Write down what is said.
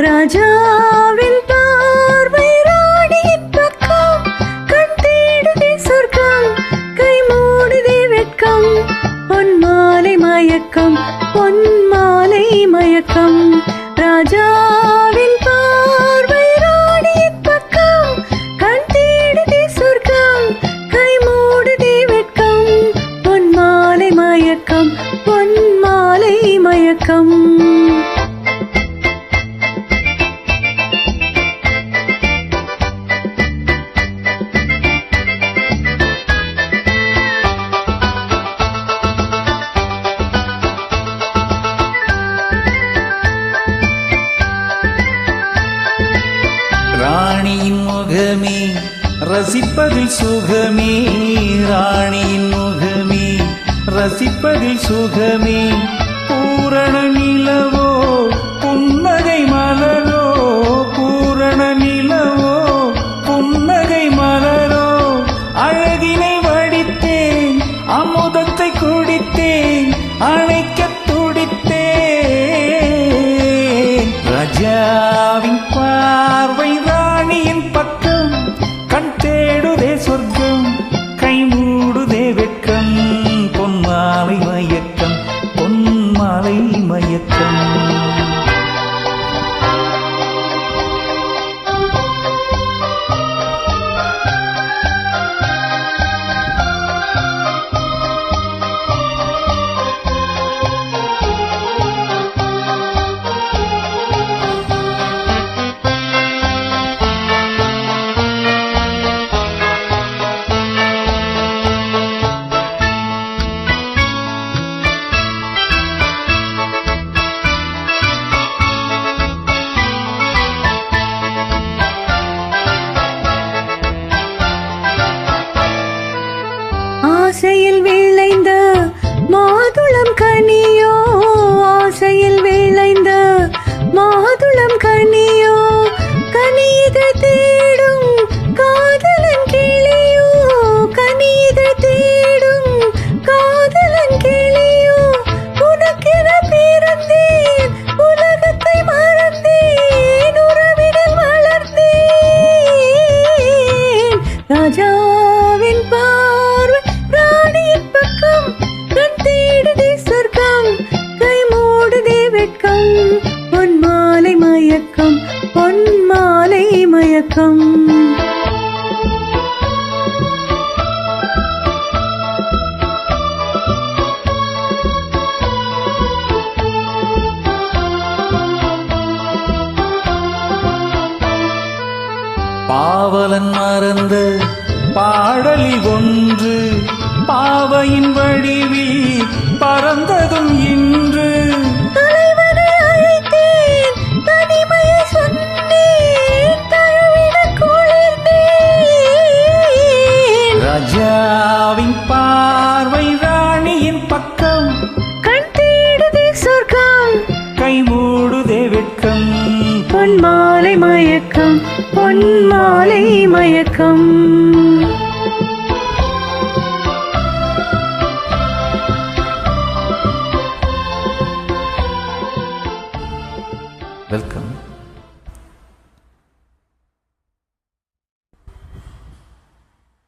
ராஜாவின் பார்வை ராணியின் பக்கம், கண் தேடுதே சொர்க்கம், கை மூடுதே வெட்கம், பொன் மாலை மயக்கம், பொன் மாலை மயக்கம். ராஜாவின் பார்வை ராணியின் பக்கம், கண் தேடுதே சொர்க்கம், கை மூடுதே வெட்கம், பொன் மாலை மயக்கம், பொன் மாலை மயக்கம். ராணியின் முகமே ரசிப்பதில் சுகமே, ராணியின் முகமே ரசிப்பதில் சுகமே, பூரண நிலவோ புன்னகை மலரோ, பூரண நிலவோ புன்னகை மலரோ, அழகினை வடித்தேன் அமுதத்தை குடித்தேன் அணைக்க துடித்தேன். ராஜாவின் பார்வை ராணியின் பக்கம், கண் தேடுதே சொர்க்கம், கை மூடுதே வெட்கம், பொன் மாலை மயக்கம், பொன் மாலை மயக்கம். ஆசையில் விளைந்த மாதுளம் கனியோ, ஆசையில் விளைந்த மாதுளம் கனியோ, கனிதழ் தேடும் காதலன் கிளியோ, கனிதழ் தேடும் காதலன் கிளியோ, உனக்கென பிறந்தேன் உலகத்தை மறந்தேன், உறவினில் வளர்ந்தேன். ராஜாவின் பார்வை ராணியின் பக்கம், கண் தேடுதே சொர்க்கம், கை மூடுதே வெட்கம், பொன் மாலை மயக்கம், பொன் மாலை மயக்கம். பாவலன் மறந்த பாடலில் ஒன்று, பாவையின் வடிவில் பறந்ததும்